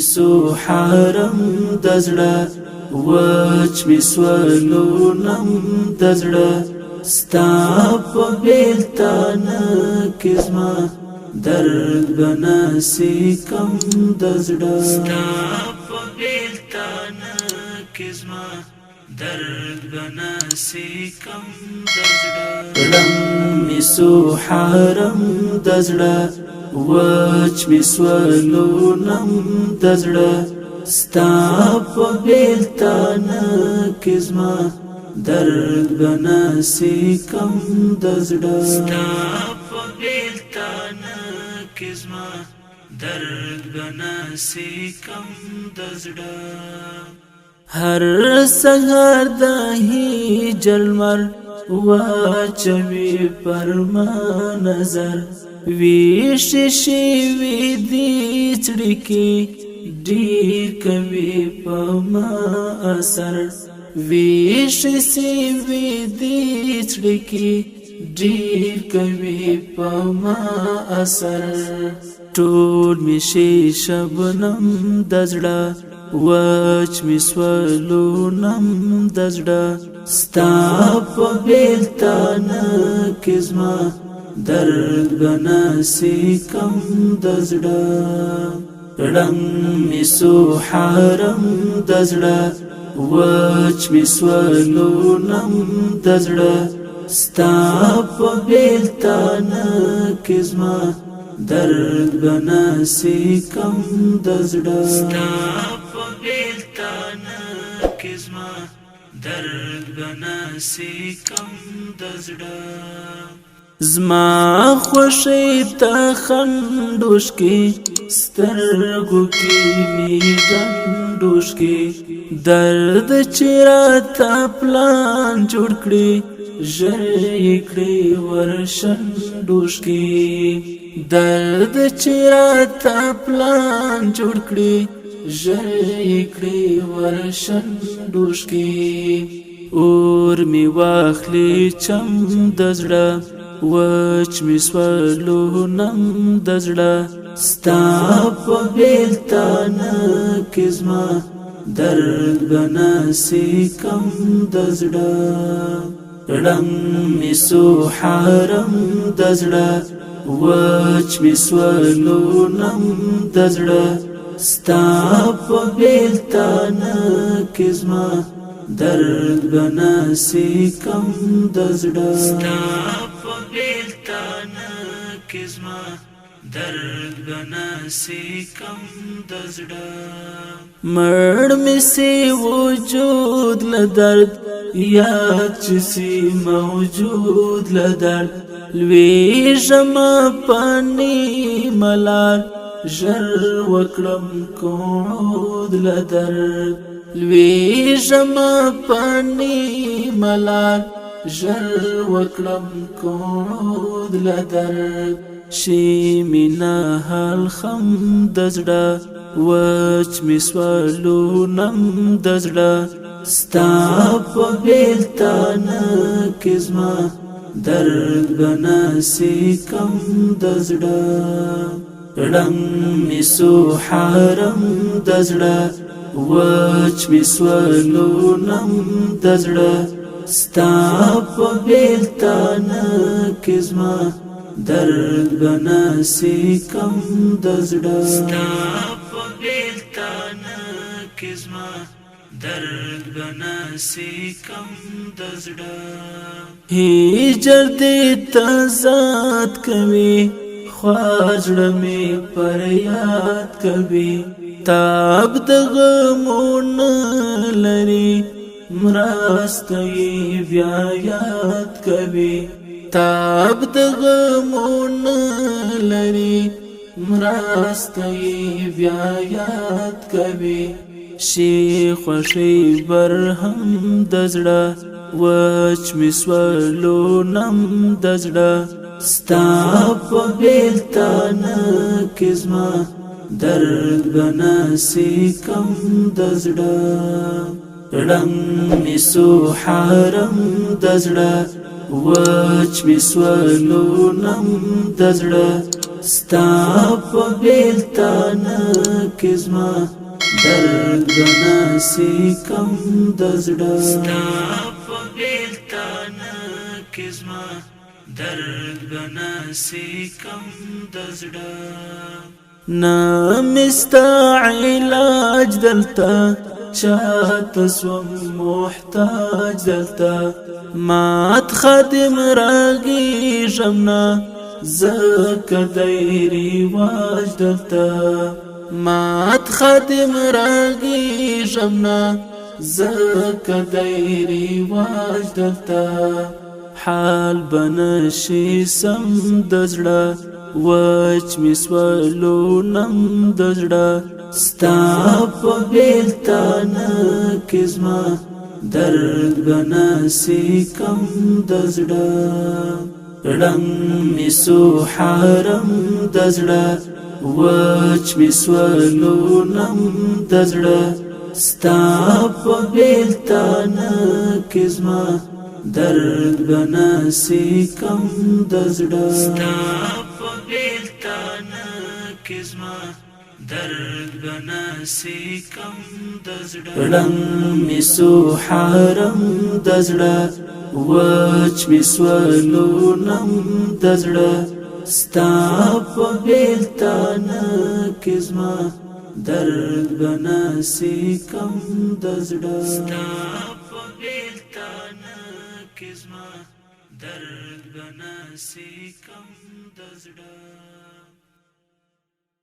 مسو حرم دزړه وچ مسولو نم دزړه ستا په بیلتانه کې زما درد بناسي کم دزړه ستا په بیلتانه کې زما درد بناسي کم دزړه مسو حرم دزړه وچ مسولو نم دزړه ستا په بیلتانه کې زما درد بناسي کم دزړه ستا په بیلتانه کې زما درد بناسي کم دزړه هر سحر د هجر لمر واچوي پر ما نظر ویش شوی دی چړکی ډیر کوي په ما اثر ویش شوی دی چړکی ډیر کوي په ما اثر ټول می شي شبنم دزړه وچ مسولو نم دزړه ستا په بیلتانه کې زما درد بناسي کم دزړه رنگ مسو حرم دزړه وچ مسولو نم دزړه ستا په بیلتانه کې زما درد بناسي کم دزړه ستا په بیلتانه کې زما درد بناسي کم دزړه زما خوشی تا خندوش کی سترگو کی می گندوش کی درد چرا تا پلان جوړ کړی ژړی کړی ورشندوش کی درد چرا تا پلان جوړ کړی ژړی کړی ورشندوش کی اور می واخلی چم دزړه وچ مسولو نم دزړه ستا په بیلتانه کې زما درد بناسي کم دزړه رنگ مسو حرم دزړه وچ مسولو نم دزړه ستا په بیلتانه کې زما درد بناسي کم دزړه ستا په بیلتانه کې زما درد بناسي کم دزړه مړ می سي وجود له درد یاد چې سي موجود له درد لوی جما پانی ملال ژر وکړم قعود له درد لوی جما پانی ملال ژر وکړم قعود له درد شي مینا حال خم دزړه وچ مسولو نم دزړه ستا په بیلتانه کې زما درد بناسي کم دزړه رنگ مسو حرم دزړه وچ مسولو نم دزړه ستا په بیلتانه کې زما درد بناسي کم دزړه ستا په بیلتانه کې زما درد بناسي کم دزړه هجر دې تزاد کوي خواجړه می پر یاد کوي تاب د غمون لري مرستي بیا یاد کوي تاب د غمون لري مرستي بیا یاد کوي شیخ خوشی برهم دزړه وچ مسولو نم دزړه ستا په بیلتانه کې زما درد بناسي کم دزړه رنگ مسو حرم دزړه وچ می سوالو نم دزړه ستا په بیلتانه کې زما درد بناسي کم دزړه ستا په بیلتانه کې زما درد بناسي کم دزړه نامستا علاج دلتا چاته سوم محتاج دلتا مات خادم راگی جمنا زکر دیری واج دلتا مات خادم راگی جمنا زکر دیری واج دلتا حال بنشي سم دزړه وچ می سوالو نم دزړه ستا په بیلتانه کې زما درد بناسي کم دزړه رنګ می سو حرم دزړه وچ می سوالو نم دزړه ستا په بیلتانه کې زما درد بناسي کم دزړه ستا په بیلتانه کې زما درد بناسي کم دزړه رنګ می سو حرم دزړه وچ می سوالو نم دزړه ستا په بیلتانه کې زما درد بناسي کم دزړه ستا په بیلتانه کې زما درد بناسي کم دزړه